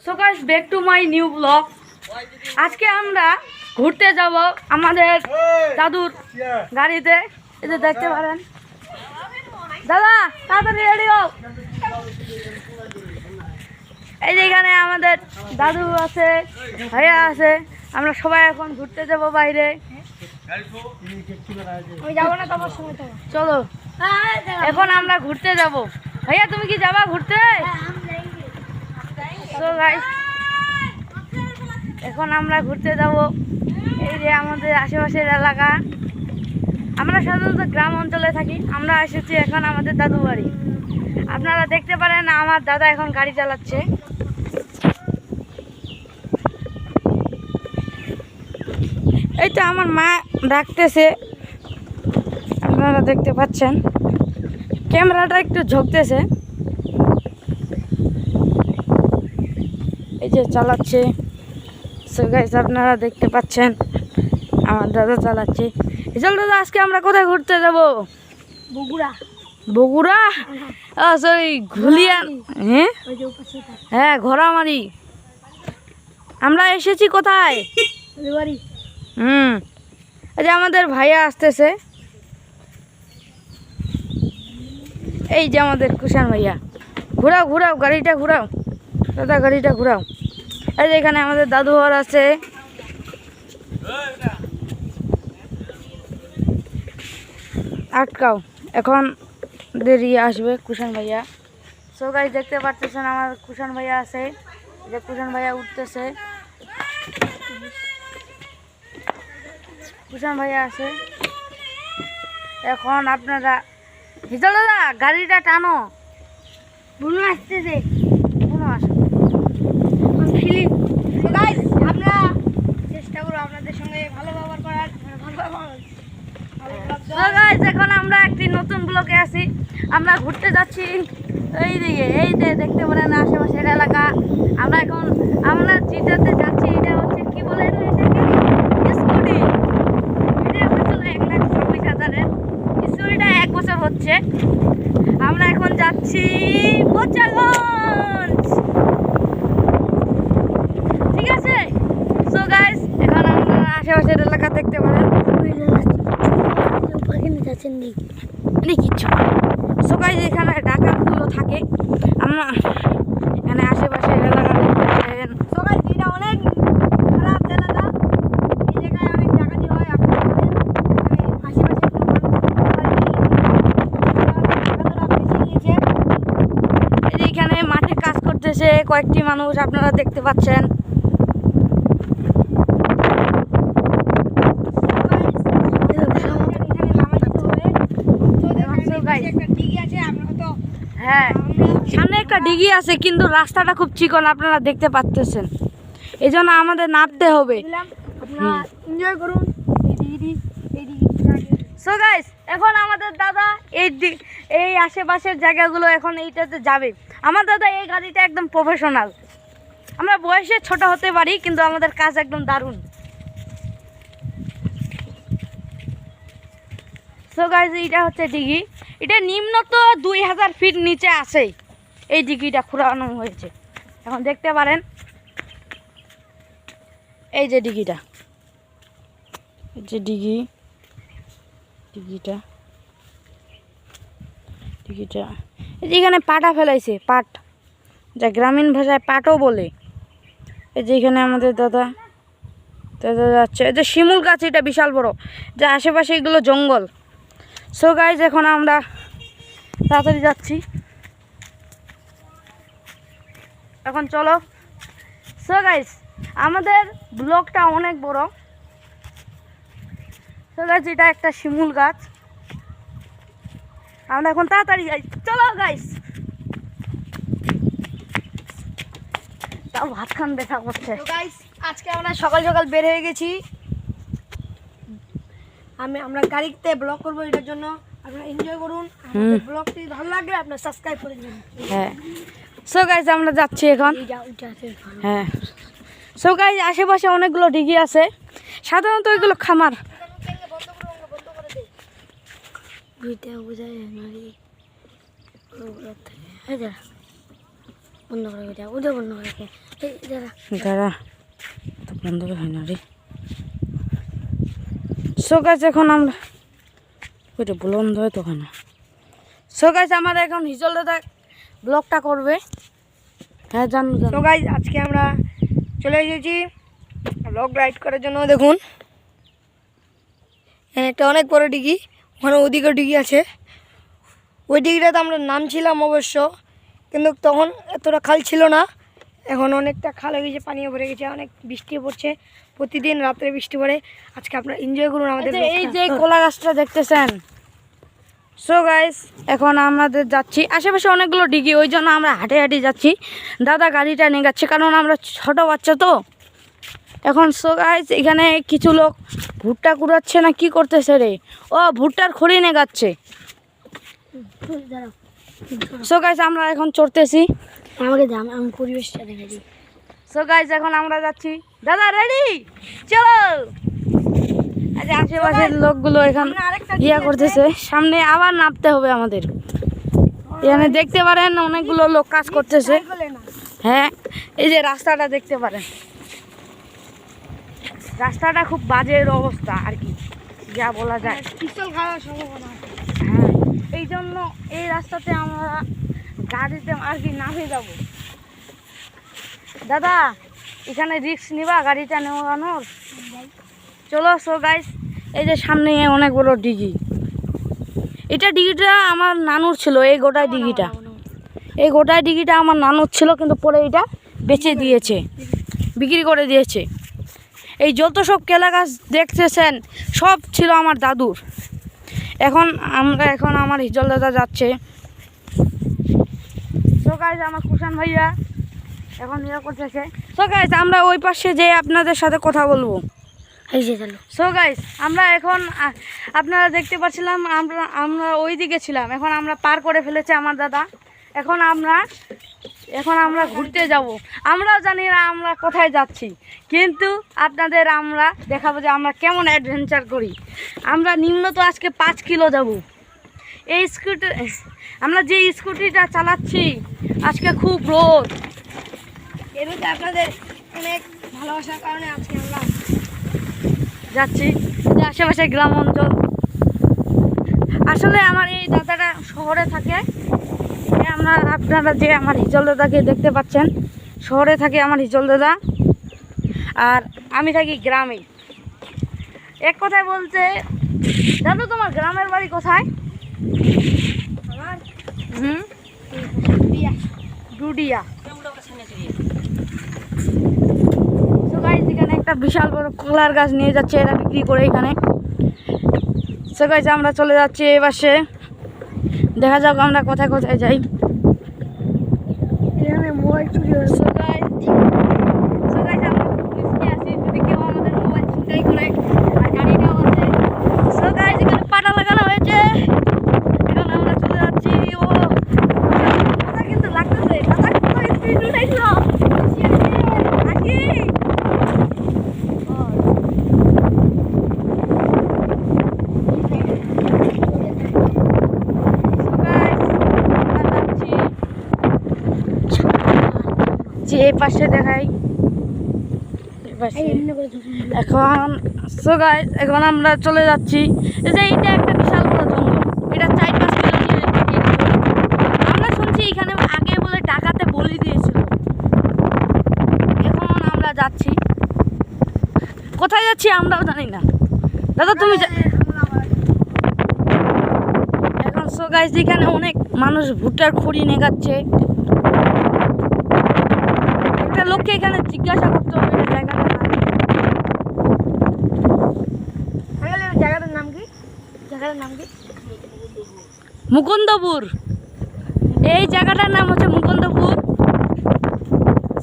So guys back to my new blog. আজকে আমরা ঘুরতে যাব আমাদের দাদুর গাড়িতে। এই যে দেখতে পারেন, দাদা তাড়াতাড়ি রেডি হও। এই যে এখানে আমাদের দাদু আছে, ভাইয়া আছে, আমরা সবাই এখন ঘুরতে যাব বাইরে। চলো এখন আমরা ঘুরতে যাব। ভাইয়া তুমি কি যাবা ঘুরতে? এখন আমরা ঘুরতে যাব। এই যে আমাদের আশেপাশের এলাকা, আমরা সাধারণত গ্রাম অঞ্চলে থাকি। আমরা এসেছি এখন আমাদের দাদু বাড়ি। আপনারা দেখতে পারেন আমার দাদা এখন গাড়ি চালাচ্ছে। এই তো আমার মা ডাকতেছে, আপনারা দেখতে পাচ্ছেন। ক্যামেরাটা একটু ঝুঁকতেছে, এই যে চালাচ্ছে। সো গাইস আপনারা দেখতে পাচ্ছেন আমার দাদা চালাচ্ছে। চল দাদা, আজকে আমরা কোথায় ঘুরতে যাব? বগুড়া। বগুড়া? সরি, ঘুলিয়ান। হ্যাঁ হ্যাঁ, ঘোড়ামারি। আমরা এসেছি কোথায়? এই যে আমাদের ভাইয়া আসতেছে, এই যে আমাদের কুষাণ ভাইয়া। ঘুরাও ঘুরাও গাড়িটা, ঘুরাও দাদা, গাড়িটা ঘুরাও। এই যে এখানে আমাদের দাদু ঘর আছে। আটকাও, এখন দেরি আসবে কুষাণ ভাইয়া। সো গাইস দেখতে পাচ্ছেন আমার কুষাণ ভাইয়া আছে, যে কুষাণ ভাইয়া উঠতেছে। কুষাণ ভাইয়া আছে। এখন আপনারা হিজল দাদা গাড়িটা টানো। বুনু আসতেছে, বুনু আসো। আমরা চেষ্টা করবো আপনাদের সঙ্গে ভালো ব্যবহার করার। এখন আমরা একটি নতুন ব্লকে আছি। আমরা ঘুরতে যাচ্ছি এই দিকে, এই যে দেখতে পারেন আশেপাশের এলাকা। আমরা এখন আমরা যেটাতে যাচ্ছি এটা হচ্ছে কি বলে স্কুটি। এটা হচ্ছিল 1,26,000-এর স্কুটিটা 1 বছর হচ্ছে। আমরা এখন যাচ্ছি বোচাগঞ্জ, ঠিক আছে? সো গাইস এখন আমরা আশেপাশের এলাকা দেখতে পারেন। সো গাইস এখানে ডাকাতগুলো থাকে। আমরা এখানে আশেপাশের এলাকা দেখতে পারেন। সো গাইস এটা অনেক খারাপ এলাকা, এই জায়গায় অনেক ডাকাতি হয়। আপনারা আশেপাশে এখানে মাঠে কাজ করতেছে কয়েকটি মানুষ, আপনারা দেখতে পাচ্ছেন। হ্যাঁ, সামনে একটা ডিগি আছে, কিন্তু রাস্তাটা খুব চিকন, আপনারা দেখতে পাচ্ছেন। এই জন্য আমাদের নামতে হবে। এনজয় করুন। সো গাইস এখন আমাদের দাদা এই আশেপাশের জায়গাগুলো এখন এইটাতে যাবে। আমার দাদা এই গাড়িটা একদম প্রফেশনাল। আমরা বয়সে ছোট হতে পারি, কিন্তু আমাদের কাজ একদম দারুণ। সো গাইস এটা হচ্ছে ডিগি। এটা নিম্নত 2000 ফিট নিচে আছে। এই ডিগিটা খুঁড়ানো হয়েছে, এখন দেখতে পারেন। এই যে ডিগিটা, এই যে ডিগিটা এই যে এখানে পাটা ফেলাইছে, পাট, যা গ্রামীণ ভাষায় পাটও বলে। এই যে এখানে আমাদের দাদা যাচ্ছে। এই যে শিমুল গাছ, এটা বিশাল বড়, যে আশেপাশে এগুলো জঙ্গল। সো গাইস এখন আমরা তাড়াতাড়ি যাচ্ছি, এখন চলো। সো গাইস আমাদের ব্লকটা অনেক বড়। সো গাইস এটা একটা শিমুল গাছ। আমরা এখন তাড়াতাড়ি যাই, চলো গাইস। তাও ভাত খান দেখা করছে। গাইস আজকে আমরা সকাল সকাল বের হয়ে গেছি। আমরা গাড়িতে ব্লগ করবো, এটার জন্য আপনারা এনজয় করুন। আমাদের ব্লগটি ভালো লাগলে আপনারা সাবস্ক্রাইব করে দিবেন। হ্যাঁ, সো গাইস আমরা যাচ্ছি এখন। হ্যাঁ, সো গাইস আশেপাশে অনেকগুলো ডিগি আছে, সাধারণত ওইগুলো খামার। বন্ধ করে দেয়, ওদের বন্ধ করে রাখে। দাঁড়া, তো বন্ধ হয় না রে। সো গাইস এখন আমরা ওইটা বন্ধ হয় তখন। সো গাইস আমাদের এখন হিজল দাদা ব্লগটা করবে। হ্যাঁ জানো। তো গাইস আজকে আমরা চলে এসেছি লং রাইড করার জন্য। দেখুন একটা অনেক বড় ডিগি, ওখানে ওদিকে ডিগি আছে। ওই ডিগিটাতে আমরা নামছিলাম অবশ্য, কিন্তু তখন এতটা খাল ছিল না। এখন অনেকটা খাল হয়ে গেছে, পানিও ভরে গেছে, অনেক বৃষ্টি পড়ছে, প্রতিদিন রাত্রে বৃষ্টি পড়ে। আজকে আপনারা এনজয় করুন আমাদের এই যে কলা গাছটা দেখতেছেন। সো গাইস এখন আমাদের যাচ্ছি, আশেপাশে অনেকগুলো ডিগি, ওই জন্য আমরা হাঁটে হাঁটে যাচ্ছি। দাদা গাড়িটা নিয়ে যাচ্ছে কারণ আমরা ছোট বাচ্চা তো এখন। সো গাইস এখানে কিছু লোক ভুট্টা কুড়াচ্ছে না কি করতেছে রে, ও ভুট্টার খড়ি নিয়ে যাচ্ছে। সো গাইস আমরা এখন চড়তেছি। আমাকে দাম, আমি পরিবেশটা দেখে দিই। সো গাইস এখন আমরা যাচ্ছি। দাদা রেডি, চলো। আচ্ছা আশেপাশের লোকগুলো এখানে ইয়া করতেছে, সামনে আবার নামতে হবে আমাদের। এখানে দেখতে পারেন অনেকগুলো লোক কাজ করতেছে। হ্যাঁ এই যে রাস্তাটা দেখতে পারেন, রাস্তাটা খুব বাজে অবস্থা আর কি, যা বলা যায়। হ্যাঁ এই জন্য এই রাস্তাতে আমরা গাড়িতে আর কি নামে যাব। দাদা এখানে রিস্ক নিবা গাড়িটা নেওয়ানোর? চলো। সো গাইস এই যে সামনে অনেক বড় ডিগি, এটা ডিগিটা আমার নানুর ছিল। এই গোটায় ডিগিটা আমার নানুর ছিল, কিন্তু পরে এটা বেচে দিয়েছে, বিক্রি করে দিয়েছে। এই যত সব কেলা গাছ দেখতেছেন সব ছিল আমার দাদুর। এখন আমার হিজল দাদা যাচ্ছে। সো গাইস আমার কুষাণ ভাইয়া এখন ইয়ে করতেছে। সো গাইস আমরা ওই পাশে যেয়ে আপনাদের সাথে কথা বলবো। সো গাইস আমরা এখন আপনারা দেখতে পাচ্ছিলাম আমরা ওই দিকে ছিলাম, এখন আমরা পার করে ফেলেছে আমার দাদা। এখন আমরা ঘুরতে যাব। আমরাও জানি না আমরা কোথায় যাচ্ছি, কিন্তু আপনাদের আমরা দেখাবো যে আমরা কেমন অ্যাডভেঞ্চার করি। আমরা নিম্নত আজকে 5 কিলো যাব। এই আমরা যে স্কুটিটা চালাচ্ছি আজকে খুব রোদ, এর মধ্যে আপনাদের অনেক ভালোবাসার কারণে আজকে আমরা যাচ্ছি যে আশেপাশে গ্রাম অঞ্চল। আসলে আমার এই দাদাটা শহরে থাকে। আপনারা যে আমার হিজল দাদাকে দেখতে পাচ্ছেন, শহরে থাকে আমার হিজল দাদা, আর আমি থাকি গ্রামে। এক কথায় বলতে দাদু তোমার গ্রামের বাড়ি কোথায়? ডুডিয়া। তো গাইস এখানে একটা বিশাল বড় কলার গাছ নিয়ে যাচ্ছে এরা বিক্রি করে এখানে। সো গাইস আমরা চলে যাচ্ছি এই পাশে, দেখা যাক আমরা কোথায় কোথায় যাই। এখানে মোবাইল চুরি হয়েছে। সো গাইস আমরা পুলিশকে আসি যদি কেউ আমাদের মোবাইল ছিনতাই করে, আর গাড়িটাও আছে। সো গাইস এখানে পাটা লাগানো হয়েছে, এখন আমরা চলে যাচ্ছি। ও কথা কিন্তু লাগতেছে, দাদা কত স্পিড উঠাইছিল। যে পাশে দেখাই এখন। সো গাইস এখন আমরা চলে যাচ্ছি। এই যে এটা একটা বিশাল বড় জঙ্গল, এটা 4-5 কিলোমিটার। আমরা শুনছি এখানে আগে বলে ডাকাতে বলি দিয়েছিল। এখন আমরা যাচ্ছি, কোথায় যাচ্ছি আমরাও জানি না। দাদা তুমি এখন। সো গাইস এখানে অনেক মানুষ ভুট্টার খড়ি নেগাচ্ছে। একটা লোককে এখানে জিজ্ঞাসা করতে হবে জায়গাটার নাম কি? মুকুন্দপুর। এই জায়গাটার নাম হচ্ছে মুকুন্দপুর।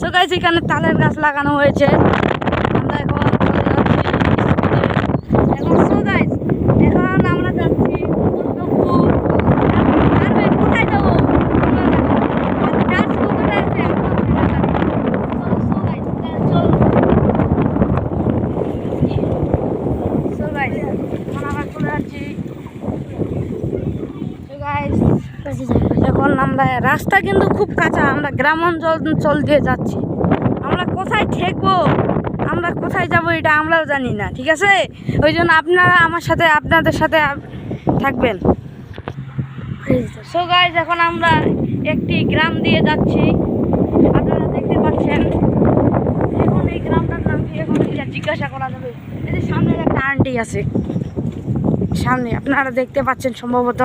সো গাইস এখানে তালের গাছ লাগানো হয়েছে। আমরা এখন সো গাইস এখন আমরা যাচ্ছি মুকুন্দপুর। কোথায় যাবো এখন আমরা আমরা রাস্তা কিন্তু খুব কাঁচা, আমরা গ্রাম অঞ্চল দিয়ে যাচ্ছি। আমরা কোথায় ঠেকবো, আমরা কোথায় যাব এটা আমরাও জানি না, ঠিক আছে? ওই জন্য আপনারা আপনাদের সাথে থাকবেন। সো গাইজ, এখন আমরা একটি গ্রাম দিয়ে যাচ্ছি, আপনারা দেখতে পাচ্ছেন। এখন এই গ্রামটার নাম কি এখন এটা জিজ্ঞাসা করা যাবে। এই যে সামনের একটা আন্টি আছে, সামনে আপনারা দেখতে পাচ্ছেন সম্ভবত।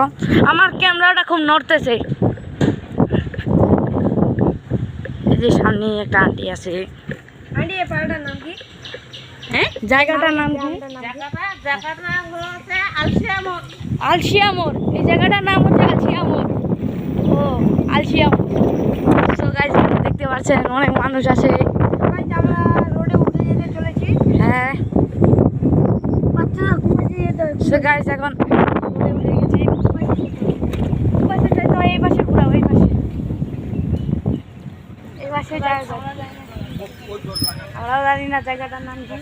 আমার ক্যামেরাটা খুব নড়তেছে। এই যে সামনে একটা আন্টি আছে। আন্টি এই পাড়াটার নাম কি? হ্যাঁ, জায়গাটার নাম কি? আলসিয়া মোড়। এই জায়গাটার নাম হচ্ছে আলসিয়া মোড়। ও, আলসিয়া মোড়। সো গাইস, দেখতে পাচ্ছেন অনেক মানুষ আছে। Guys, আমরা রোডে উঠে যেতে চলেছি। হ্যাঁ, বাচ্চারা ঘুমাতে যেতে হবে। সো গাইস, এখন রোডে উঠে গেছি। ওই পাশে যাই তো, এই পাশে ঘোরাও, এই পাশে। এই পাশে যাওয়া যায়। আমরা জানি না জায়গাটার নাম কি।